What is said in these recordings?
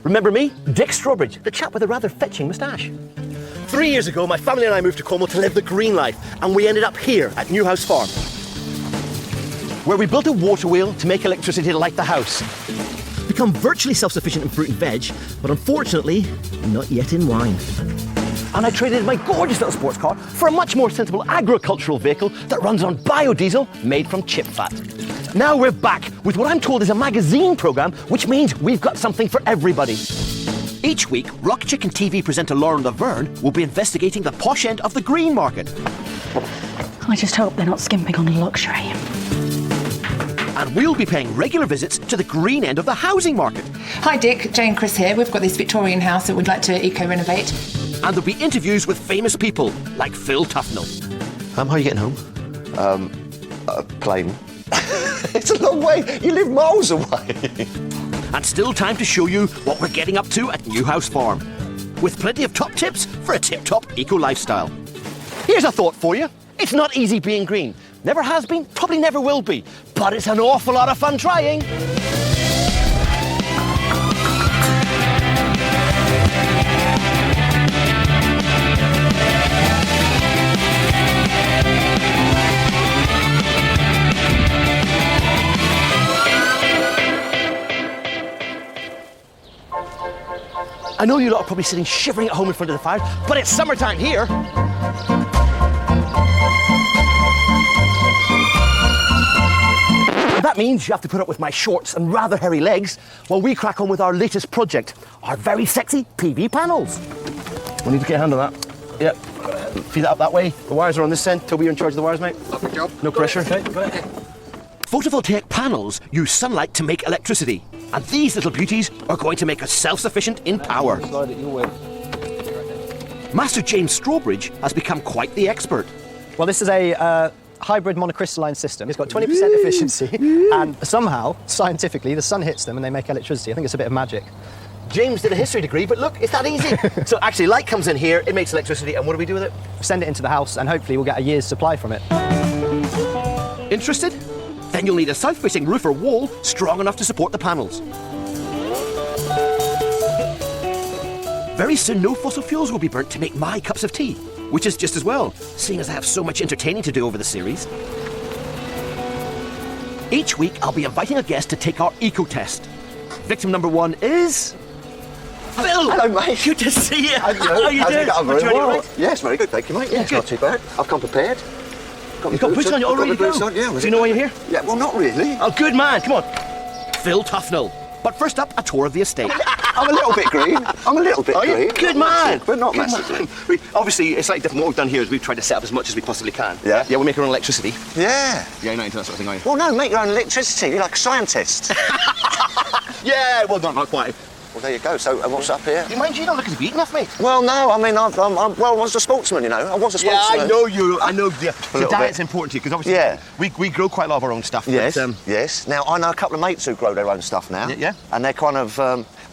Remember me? Dick Strawbridge, the chap with a rather fetching moustache. 3 years ago, my family and I moved to Cornwall to live the green life, and we ended up here at Newhouse Farm, where we built a water wheel to make electricity to light the house. Become virtually self-sufficient in fruit and veg, but unfortunately, not yet in wine. And I traded my gorgeous little sports car for a much more sensible agricultural vehicle that runs on biodiesel made from chip fat. Now we're back with what I'm told is a magazine programme, which means we've got something for everybody. Each week, Rock Chicken TV presenter Lauren Laverne will be investigating the posh end of the green market. I just hope they're not skimping on luxury. And we'll be paying regular visits to the green end of the housing market. Hi Dick, Jane Chris here. We've got this Victorian house that we'd like to eco-renovate. And there'll be interviews with famous people, like Phil Tufnell. How are you getting home? Plane. It's a long way. You live miles away. And still time to show you what we're getting up to at Newhouse Farm, with plenty of top tips for a tip-top eco-lifestyle. Here's a thought for you. It's not easy being green. Never has been, probably never will be. But it's an awful lot of fun trying. I know you lot are probably sitting shivering at home in front of the fire, but it's summertime here. And that means you have to put up with my shorts and rather hairy legs while we crack on with our latest project, our very sexy PV panels. We need to get a hand on that. Yep. Feed it up that way. The wires are on this end. Toby, you're in charge of the wires, mate. Lovely job. No pressure. Okay. Photovoltaic panels use sunlight to make electricity, and these little beauties are going to make us self-sufficient in power. Master James Strawbridge has become quite the expert. Well, this is a hybrid monocrystalline system. It's got 20% efficiency, and somehow, scientifically, the sun hits them and they make electricity. I think it's a bit of magic. James did a history degree, but look, it's that easy. So actually, light comes in here, it makes electricity, and what do we do with it? Send it into the house, and hopefully we'll get a year's supply from it. Interested? Then you'll need a south-facing roof or wall strong enough to support the panels. Very soon, no fossil fuels will be burnt to make my cups of tea, which is just as well, seeing as I have so much entertaining to do over the series. Each week, I'll be inviting a guest to take our eco-test. Victim number 1 is... Phil! Hello, mate. Good to see you. How are you doing? I'm very well. Right? Yes, very good, thank you, mate. Yes, good. not too bad. I've come prepared. You've got boots on, you're all ready to go. Yeah, Do you know why you're here? Yeah, well, not really. Oh, good man, come on. Phil Tufnell. But first up, a tour of the estate. I'm a little bit green. I'm a little bit green. Good man. Massive, but not massively. Obviously, it's slightly different. What we've done here is we've tried to set up as much as we possibly can. Yeah? Yeah, we'll make our own electricity. Yeah. Yeah, you're not into that sort of thing, are you? Well, no, make your own electricity. You're like a scientist. Yeah, well, not quite. Well, there you go. So, what's up here? Do you mind? You don't look as if you eat enough, mate. Well, no, I mean, I was a sportsman, you know. I was a sportsman. Yeah, I know you. I know. Yeah. The little diet's bit. important to you, because obviously we grow quite a lot of our own stuff. Yes, but, yes. Now, I know a couple of mates who grow their own stuff now. Yeah. And they're kind of,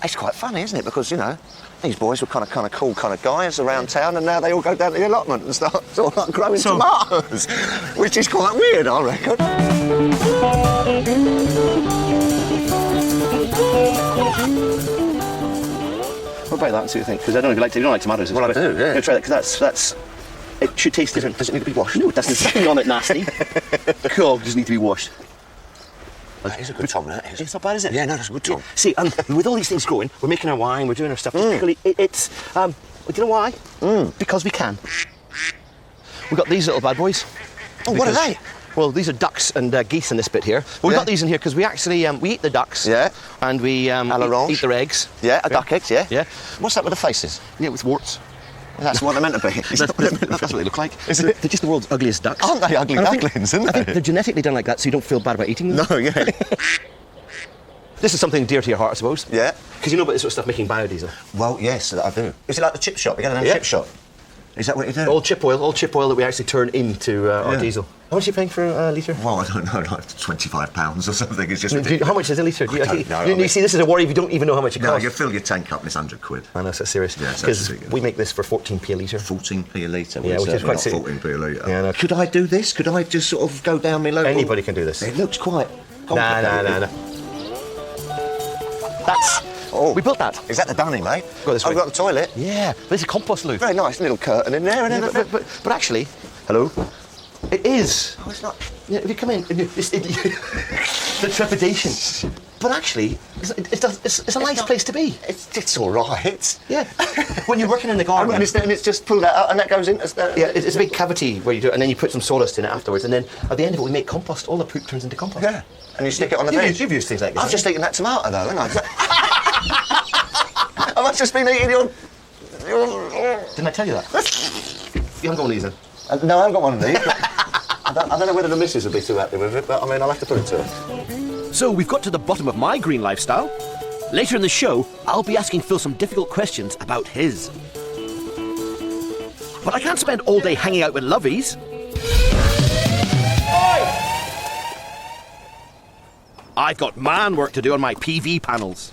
it's quite funny, isn't it? Because, you know, these boys were kind of cool kind of guys around town, and now they all go down to the allotment and start sort of like growing tomatoes, which is quite weird, I reckon. What about that and see what you think? Because I don't know if you don't like tomatoes. Well, I do, yeah. Try that, because that's... It should taste different. Does it need to be washed? No, it doesn't. There's nothing on it nasty. Cool, just need to be washed. That is a good Tom, that is. It's not bad, is it? Yeah, no, that's a good Tom. Yeah. See, with all these things growing, we're making our wine, we're doing our stuff. Particularly, it's... do you know why? Because we can. We've got these little bad boys. Oh, what are they? Well, these are ducks and geese in this bit here. Well, we've got these in here because we actually we eat the ducks. Yeah. And we eat their eggs. Yeah, duck eggs, yeah. Yeah. What's that with the faces? Yeah, with warts. Well, that's what they're meant to be. That's what they look like. They're just the world's ugliest ducks. Aren't they ugly ducklings, aren't I they? think they're genetically done like that so you don't feel bad about eating them. No, yeah. This is something dear to your heart, I suppose. Yeah. Because you know about this sort of stuff, making biodiesel. Well, yes, I do. Is it like the chip shop? You go down the chip shop? Is that what you do? All chip oil that we actually turn into our diesel. How much are you paying for a litre? Well, I don't know, like £25 or something. It's just ridiculous. How much is a litre? I don't know. You see, this is a worry if you don't even know how much it costs. No, you fill your tank up and it's £100. I know, so it's serious. Yeah, because we make this for 14p a litre. 14p a litre? Yeah, which is quite not 14p a litre. Yeah, no. Could I do this? Could I just sort of go down my local... Anybody can do this. It looks quite No. Oh. We built that. Is that the dunny, mate? Go this way. I've got the toilet. Yeah, there's a compost loo. Very nice little curtain in there and Yeah, everything. but actually, hello, it is. Oh, it's not... Yeah, if you come in, the trepidation. But actually, it's a nice place to be. It's all right. Yeah. When you're working in the I garden. understand it's just pull that out and that goes into... Yeah, it's a big cavity where you do it, and then you put some sawdust in it afterwards, and then at the end of it, we make compost. All the poop turns into compost. Yeah. And you stick it on the veg. You've used things like this. I've just eaten that tomato, though, haven't I? I've just been eating your... Didn't I tell you that? You haven't got one of these then? No, I haven't got one of these. I don't know whether the missus would be too happy with it, but I mean, I'll have to put it to her. So we've got to the bottom of my green lifestyle. Later in the show, I'll be asking Phil some difficult questions about his. But I can't spend all day hanging out with lovies. I've got man work to do on my PV panels.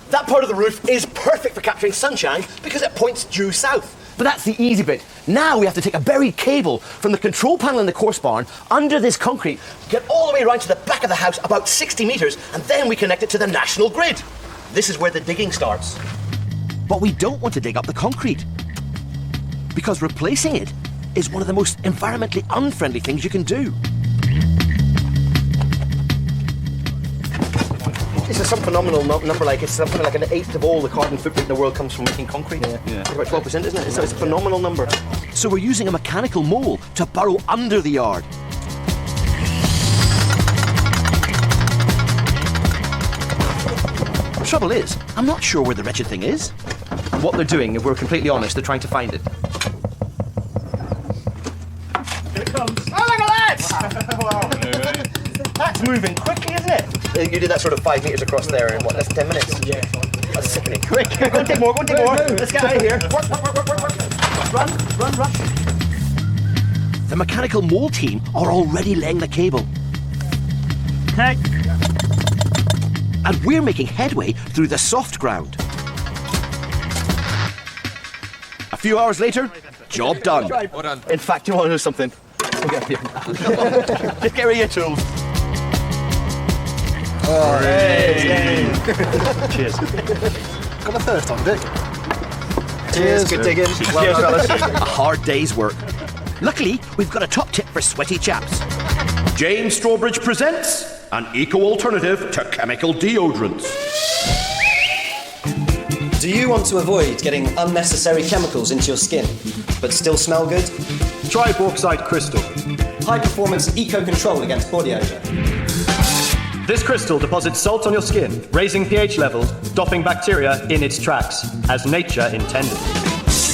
That part of the roof is perfect for capturing sunshine because it points due south. But that's the easy bit. Now we have to take a buried cable from the control panel in the course barn under this concrete, get all the way around to the back of the house, about 60 metres, and then we connect it to the national grid. This is where the digging starts. But we don't want to dig up the concrete, because replacing it is one of the most environmentally unfriendly things you can do. This is some phenomenal number, like it's something like an eighth of all the carbon footprint in the world comes from making concrete. Yeah. It's about 12%, isn't it? So it's a phenomenal number. So we're using a mechanical mole to burrow under the yard. The trouble is, I'm not sure where the wretched thing is. What they're doing, if we're completely honest, they're trying to find it. Here it comes. Oh, look at that! That's moving quickly, isn't it? You did that sort of 5 metres across there in what, less than 10 minutes? Yeah. That's sickening. Quick, go and take more, go and take more. Let's get out of here. Work. Run. The mechanical mole team are already laying the cable. Okay. And we're making headway through the soft ground. A few hours later, job done. Well done. In fact, you want to know something? Just get rid of your tools. Oh, Hey. Cheers. Got my thirst on, Dick. Cheers, good digging. Well done, fellas. A hard day's work. Luckily, we've got a top tip for sweaty chaps. James Strawbridge presents an eco-alternative to chemical deodorants. Do you want to avoid getting unnecessary chemicals into your skin, but still smell good? Try bauxite crystal. High-performance eco-control against body odour. This crystal deposits salt on your skin, raising pH levels, stopping bacteria in its tracks, as nature intended.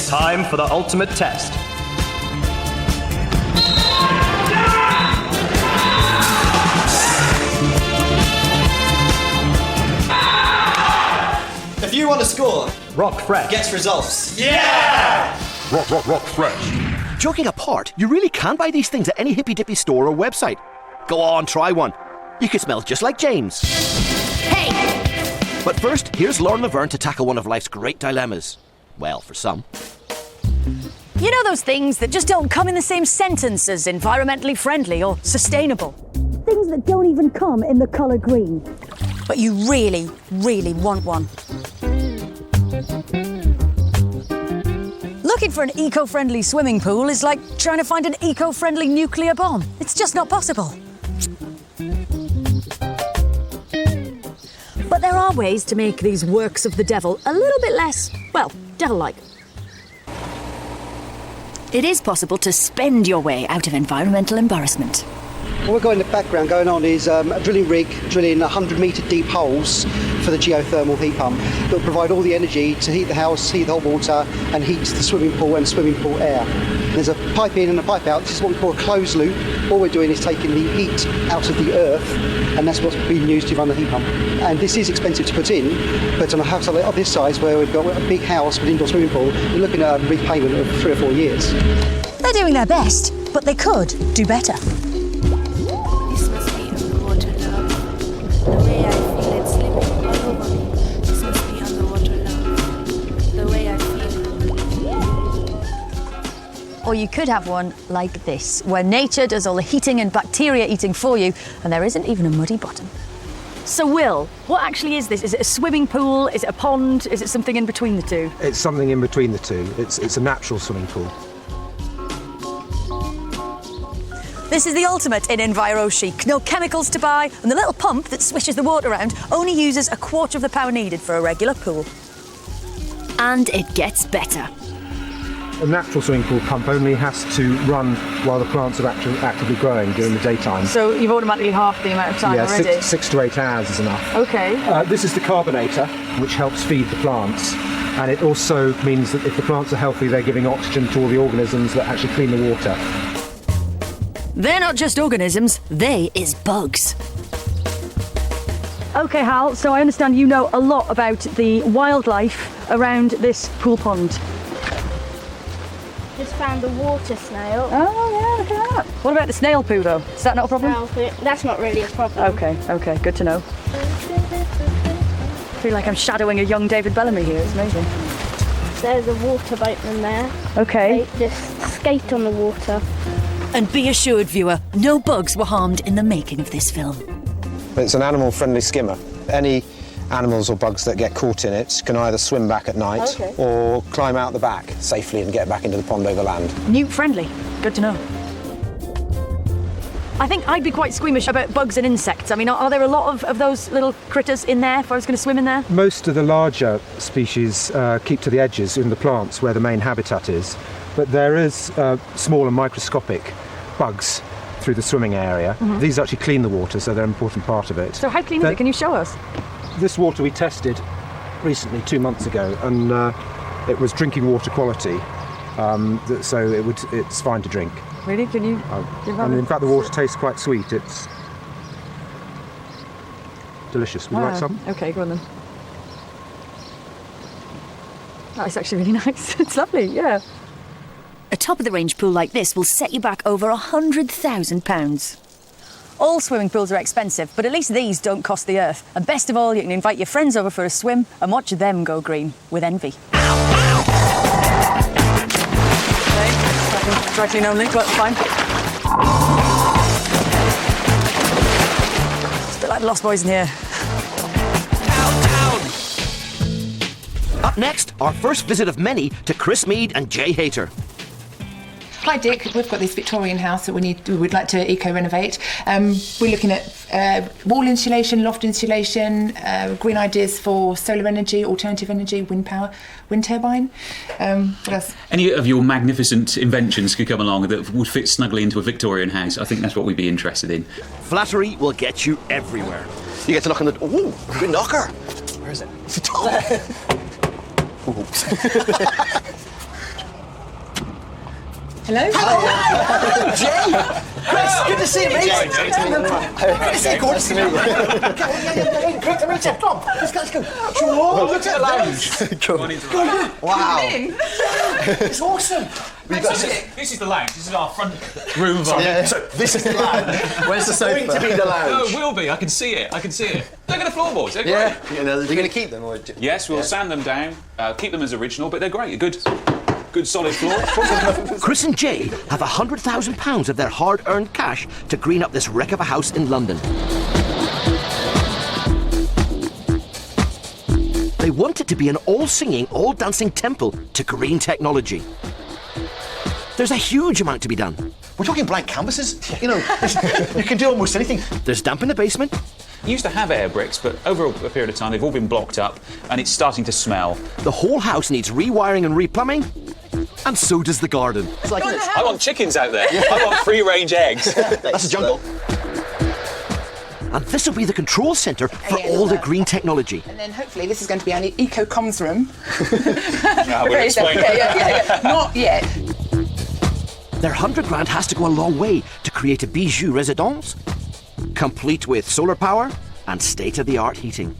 Time for the ultimate test. If you want to score, Rock fresh. gets results. Rock fresh. Joking apart, you really can buy these things at any hippy-dippy store or website. Go on, try one. You could smell just like James. Hey! But first, here's Lauren Laverne to tackle one of life's great dilemmas. Well, for some. You know those things that just don't come in the same sentence as environmentally friendly or sustainable? Things that don't even come in the colour green. But you really, really want one. Looking for an eco-friendly swimming pool is like trying to find an eco-friendly nuclear bomb. It's just not possible. But there are ways to make these works of the devil a little bit less, well, devil-like. It is possible to spend your way out of environmental embarrassment. What we've got in the background going on is a drilling rig drilling 100-metre deep holes for the geothermal heat pump that will provide all the energy to heat the house, heat the hot water and heat the swimming pool and swimming pool air. There's a pipe in and a pipe out. This is what we call a closed loop. All we're doing is taking the heat out of the earth and that's what's being used to run the heat pump. And this is expensive to put in, but on a house of this size where we've got a big house with indoor swimming pool, you're looking at a repayment of 3 or 4 years. They're doing their best, but they could do better. This must be underwater love. The way I feel it slipping all over me. This must be underwater love. The way I feel it. Or you could have one like this, where nature does all the heating and bacteria eating for you, and there isn't even a muddy bottom. So, Will, what actually is this? Is it a swimming pool? Is it a pond? Is it something in between the two? It's something in between the two. It's a natural swimming pool. This is the ultimate in Enviro chic. No chemicals to buy, and the little pump that swishes the water around only uses a quarter of the power needed for a regular pool. And it gets better. A natural swimming pool pump only has to run while the plants are actively growing during the daytime. So you've automatically halved the amount of time already? 6 to 8 hours is enough. OK. This is the carbonator, which helps feed the plants. And it also means that if the plants are healthy, they're giving oxygen to all the organisms that actually clean the water. They're not just organisms, they is bugs. OK, Hal, so I understand you know a lot about the wildlife around this pool pond. Just found a water snail. Oh, yeah, look at that. What about the snail poo, though? Is that not a problem? Snail poo. That's not really a problem. OK, good to know. I feel like I'm shadowing a young David Bellamy here, it's amazing. There's a water boatman there. OK. They just skate on the water. And be assured, viewer, no bugs were harmed in the making of this film. It's an animal-friendly skimmer. Any animals or bugs that get caught in it can either swim back at night or climb out the back safely and get back into the pond over land. Newt-friendly. Good to know. I think I'd be quite squeamish about bugs and insects. I mean, are there a lot of those little critters in there if I was going to swim in there? Most of the larger species keep to the edges in the plants where the main habitat is, but there is small and microscopic bugs through the swimming area. These actually clean the water, so they're an important part of it. So how clean is it? Can you show us? This water we tested recently, 2 months ago, and it was drinking water quality, so it's fine to drink. Really? Can you? And in fact, the water tastes quite sweet. It's delicious. Would you like some? OK, go on then. Oh, it's actually really nice. It's lovely, yeah. A top-of-the-range pool like this will set you back over £100,000. All swimming pools are expensive, but at least these don't cost the earth. And best of all, you can invite your friends over for a swim and watch them go green with envy. Dry clean only, but fine. It's a bit like the Lost Boys in here. Up next, our first visit of many to Chris Mead and Jay Hayter. Hi Dick, we've got this Victorian house that we would like to eco-renovate. We're looking at wall insulation, loft insulation, green ideas for solar energy, alternative energy, wind power, wind turbine. What else? Any of your magnificent inventions could come along that would fit snugly into a Victorian house. I think that's what we'd be interested in. Flattery will get you everywhere. You get to knock on the door. Ooh, good knocker. Where is it? It's the top. Hello? Hi. Jay! Chris, good to see you, mate. Good to see you, Gordon. Great to meet you. Come on, let's go. Sure. Look at the lounge. Go. Wow. It's awesome. This is the lounge. This is our front room. So this is the lounge. Where's the sofa? Going to be the lounge. Oh, it will be. I can see it. Look at the floorboards. They're great. You're going to keep them? Or yes, we'll sand them down, keep them as original, but they're great. Good solid floor. Chris and Jay have £100,000 of their hard-earned cash to green up this wreck of a house in London. They want it to be an all-singing, all-dancing temple to green technology. There's a huge amount to be done. We're talking blank canvases. You know, you can do almost anything. There's damp in the basement. We used to have air bricks, but over a period of time they've all been blocked up and it's starting to smell. The whole house needs rewiring and replumbing, and so does the garden. It's like I want chickens out there. I want free-range eggs. That's a jungle. And this will be the control centre for all the green technology. And then hopefully this is going to be an eco-comms room. We'll explain. Yeah. Not yet. Their £100,000 has to go a long way to create a bijou residence, complete with solar power and state-of-the-art heating.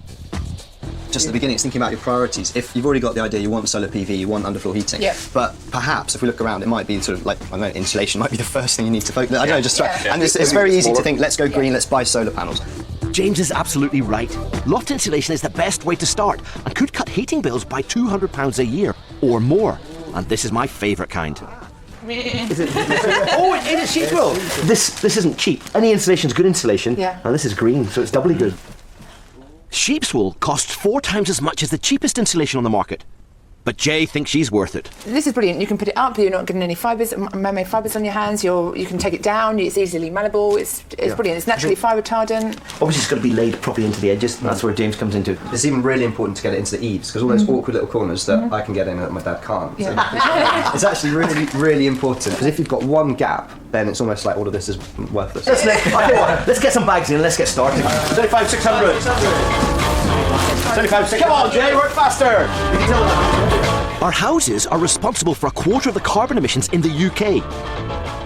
Just at the beginning, it's thinking about your priorities. If you've already got the idea, you want solar PV, you want underfloor heating. Yeah. But perhaps, if we look around, it might be sort of like, I don't know, insulation might be the first thing you need to focus on. I don't know, just try. And it's very easy to think, let's go green, let's buy solar panels. James is absolutely right. Loft insulation is the best way to start and could cut heating bills by £200 a year or more. And this is my favourite kind. Is it? Oh, it is cheap, well. This isn't cheap. Any insulation is good insulation, and this is green, so it's doubly good. Sheep's wool costs 4 times as much as the cheapest insulation on the market. But Jay thinks she's worth it. This is brilliant. You can put it up. You're not getting any fibres, man-made fibres on your hands. You can take it down. It's easily malleable. It's brilliant. It's naturally fire retardant. Obviously, it's got to be laid properly into the edges. And that's where James comes into. It's even really important to get it into the eaves because all those awkward little corners that I can get in that my dad can't. So it's actually really, really important because if you've got one gap, then it's almost like all of this is worthless. Let's get some bags in and let's get started. 75,600. 75,600. Come on, Jay, work faster. Our houses are responsible for 1/4 of the carbon emissions in the UK.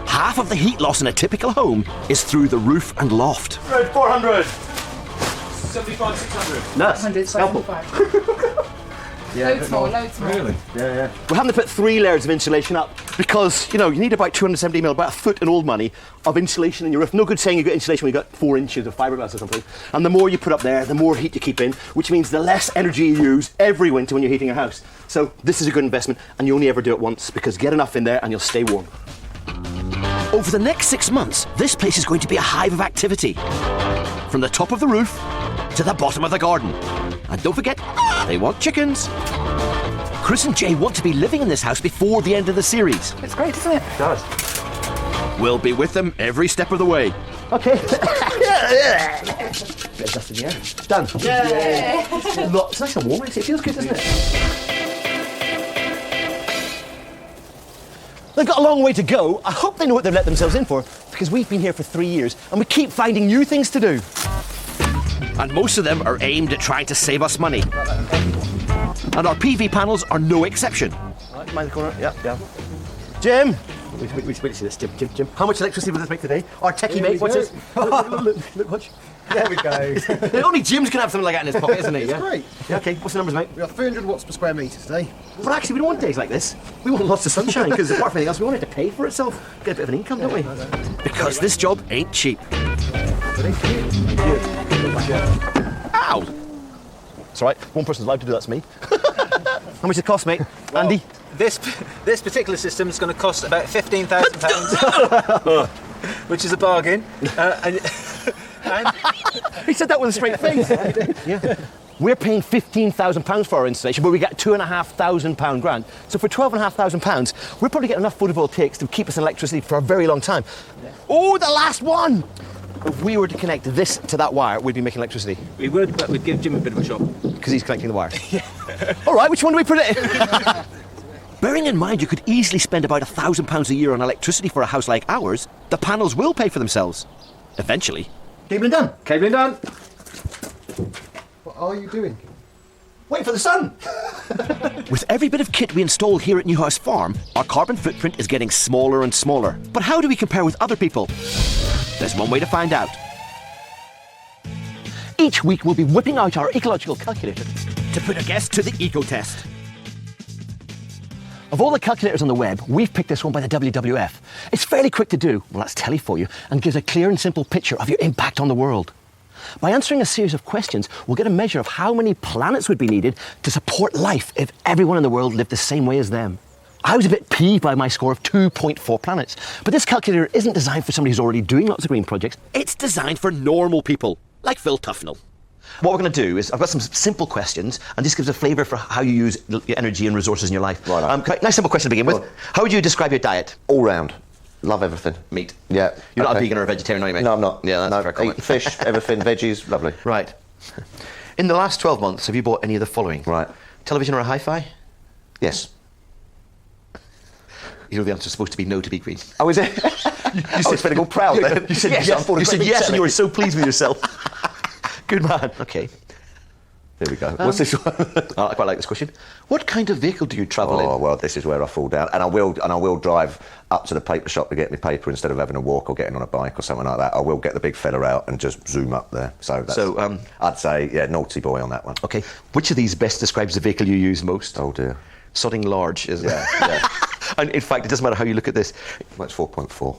Half of the heat loss in a typical home is through the roof and loft. 400. 75,600. Nuts. 100, helpful. Loads more. Really? Yeah. We're having to put 3 layers of insulation up because, you need about 270 mil, about a foot in old money, of insulation in your roof. No good saying you got insulation when you got 4 inches of fiberglass or something. And the more you put up there, the more heat you keep in, which means the less energy you use every winter when you're heating your house. So this is a good investment, and you only ever do it once because get enough in there and you'll stay warm. Over the next 6 months, this place is going to be a hive of activity. From the top of the roof to the bottom of the garden. And don't forget, they want chickens. Chris and Jay want to be living in this house before the end of the series. It's great, isn't it? It does. We'll be with them every step of the way. Okay. Bit of dust in the air. Done. Yay! It's nice and warm, actually. It feels good, doesn't it? They've got a long way to go. I hope they know what they've let themselves in for, because we've been here for 3 years and we keep finding new things to do. And most of them are aimed at trying to save us money. And our PV panels are no exception. Right, mind the corner. Yeah. Jim! Wait to see this. Jim. How much electricity will this make today? Our techie mate, what's this? Look, watch. There we go. Only Jim's going to have something like that in his pocket, isn't he? It's great. Yeah, okay, what's the numbers, mate? We got 300 watts per square metre today. But actually, we don't want days like this. We want lots of sunshine, because apart from anything else, we want it to pay for itself. Get a bit of an income, don't we? Because this job ain't cheap. Ow! It's all right. One person's allowed to do that's me. How much does it cost, mate? Well, Andy? This particular system is going to cost about £15,000, which is a bargain. And he said that with a straight face. Yeah. We're paying £15,000 for our installation, but we get £2,500 grant. So for £12,500, we're probably getting enough photovoltaics to keep us in electricity for a very long time. Yeah. Oh, the last one! If we were to connect this to that wire, we'd be making electricity. We would, but we'd give Jim a bit of a shock. Because he's connecting the wire. All right, which one do we put it in? Bearing in mind you could easily spend about £1,000 a year on electricity for a house like ours, the panels will pay for themselves. Eventually. Cabling done. Cabling done. What are you doing? Wait for the sun! With every bit of kit we install here at Newhouse Farm, our carbon footprint is getting smaller and smaller. But how do we compare with other people? There's one way to find out. Each week we'll be whipping out our ecological calculator to put a guest to the eco test. Of all the calculators on the web, we've picked this one by the WWF. It's fairly quick to do, well that's telly for you, and gives a clear and simple picture of your impact on the world. By answering a series of questions, we'll get a measure of how many planets would be needed to support life if everyone in the world lived the same way as them. I was a bit peeved by my score of 2.4 planets, but this calculator isn't designed for somebody who's already doing lots of green projects. It's designed for normal people, like Phil Tufnell. What we're going to do is, I've got some simple questions, and this gives a flavour for how you use your energy and resources in your life. Right. Nice simple question to begin with. How would you describe your diet? All round. Love everything. Meat. Yeah. You're not a vegan or a vegetarian, are you, mate? No, I'm not. Yeah, that's fair comment. Eat fish, everything, veggies, lovely. Right. In the last 12 months, have you bought any of the following? Right. Television or a hi-fi? Yes. You know the answer's supposed to be no to be green. Oh, is it? you said feeling all proud then. You said yes, and you were so pleased with yourself. Good man. Okay. There we go. What's this one? I quite like this question. What kind of vehicle do you travel in? Oh, well, this is where I fall down. And I will drive up to the paper shop to get my paper instead of having a walk or getting on a bike or something like that. I will get the big fella out and just zoom up there. So I'd say, yeah, naughty boy on that one. Okay. Which of these best describes the vehicle you use most? Oh, dear. Sodding large, isn't it? Yeah. And in fact, it doesn't matter how you look at this. Well, it's 4.4.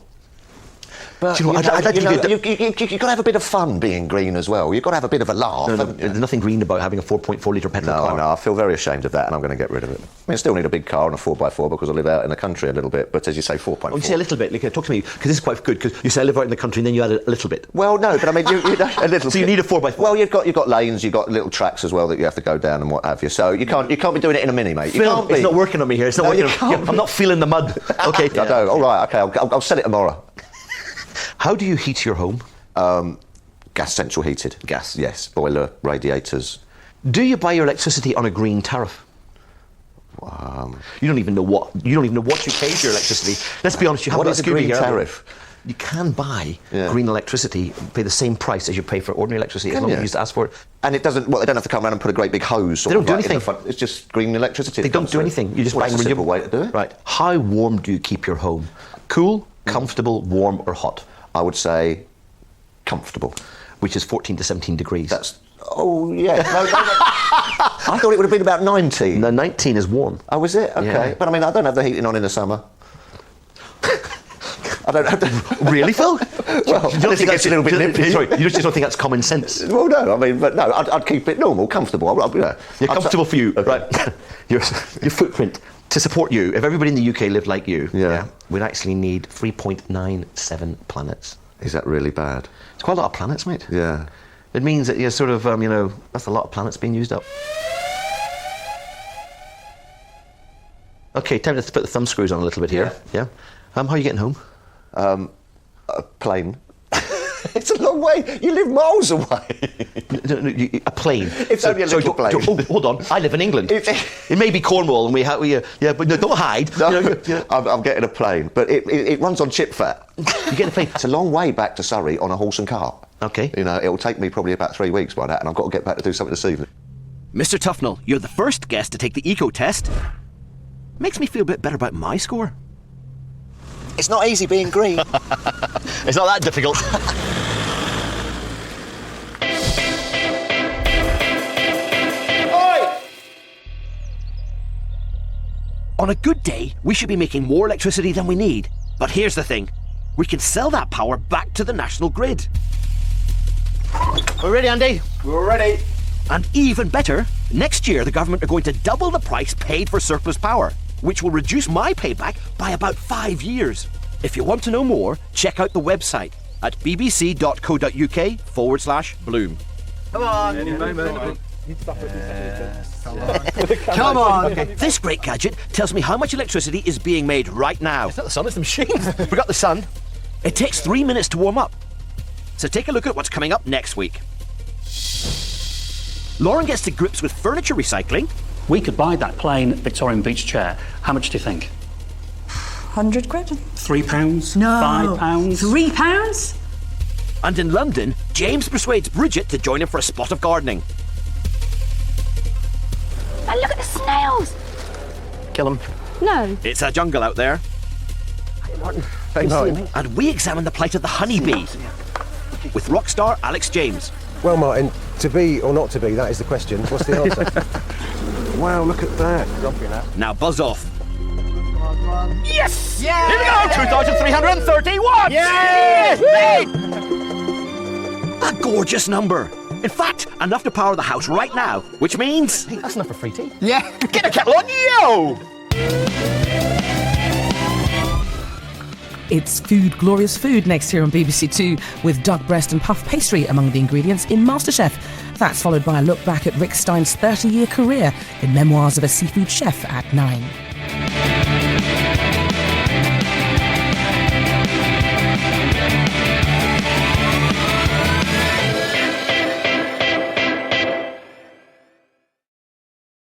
But Do you know what, I'd like to give you you've got to have a bit of fun being green as well. You've got to have a bit of a laugh. No, haven't you? there's nothing green about having a 4.4 litre petrol car. No, I feel very ashamed of that, and I'm going to get rid of it. I mean, I still need a big car and a 4x4 because I live out in the country a little bit. But as you say, 4.4. Oh, you say a little bit. Like, talk to me, because this is quite good. Because you say I live out in the country, and then you add a little bit. Well, no, but I mean, you know, a little. So you need a 4x4. Well, you've got lanes, you've got little tracks as well that you have to go down and what have you. So you can't be doing it in a mini, mate. You Phil, can't be. it's not working on me here. It's not working. I'm not feeling the mud. Okay. I know. All right. Okay. I'll set it tomorrow. How do you heat your home? Gas central heated. Gas. Yes. Boiler, radiators. Do you buy your electricity on a green tariff? You don't even know what you pay for your electricity. Let's be honest. You What haven't is a got green Scooby tariff? You can buy green electricity, pay the same price as you pay for ordinary electricity as long as you used to ask for it. And it doesn't. Well, they don't have to come around and put a great big hose. They don't do right in the anything. front. It's just green electricity. They don't do anything. You just buy a simple way to do it. Right. How warm do you keep your home? Cool, comfortable, warm, or hot? I would say comfortable. Which is 14 to 17 degrees. That's. Oh yeah. No. I thought it would have been about 19. No, 19 is warm. Oh, is it? Okay. Yeah. But I mean, I don't have the heating on in the summer. I don't have to. Really, Phil? Well, I think it's a little bit nippy. Sorry, you just don't think that's common sense? Well, no, I mean, but no, I'd keep it normal, comfortable. You're comfortable for you, okay. Right? your footprint to support you. If everybody in the UK lived like you, we'd actually need 3.97 planets. Is that really bad? It's quite a lot of planets, mate. Yeah. It means that you're sort of, that's a lot of planets being used up. Okay, time to put the thumb screws on a little bit here. Yeah. How are you getting home? A plane. It's a long way. You live miles away. A plane. It's only a little plane. Hold on. I live in England. It may be Cornwall, and but no, don't hide. No, I'm getting a plane, but it runs on chip fat. You get a plane. It's a long way back to Surrey on a horse and cart. Okay. It'll take me probably about 3 weeks by that, and I've got to get back to do something this evening. Mr. Tufnell, you're the first guest to take the eco test. Makes me feel a bit better about my score. It's not easy being green. It's not that difficult. On a good day, we should be making more electricity than we need. But here's the thing. We can sell that power back to the national grid. We're ready, Andy? We're ready. And even better, next year the government are going to double the price paid for surplus power, which will reduce my payback by about 5 years. If you want to know more, check out the website at bbc.co.uk/Bloom. Come on! Come on! Okay. This great gadget tells me how much electricity is being made right now. It's not the sun, it's the machine. Forgot the sun. It takes 3 minutes to warm up. So take a look at what's coming up next week. Lauren gets to grips with furniture recycling. We could buy that plain Victorian beach chair. How much do you think? 100 quid? £3? No. £5? £3? And in London, James persuades Bridget to join him for a spot of gardening. And look at the snails! Kill him. No. It's a jungle out there. Hey, Martin. And we examine the plight of the honeybee with rock star Alex James. Well, Martin, to be or not to be, that is the question. What's the answer? Wow, look at that. Now buzz off. Yes! Yeah! Here we go! 2,331! Yes! A gorgeous number. In fact, enough to power the house right now, which means... Hey, that's enough for free tea. Yeah! Get a kettle on, yo! It's Food Glorious Food next here on BBC Two, with duck breast and puff pastry among the ingredients in MasterChef. That's followed by a look back at Rick Stein's 30-year career in Memoirs of a Seafood Chef at 9.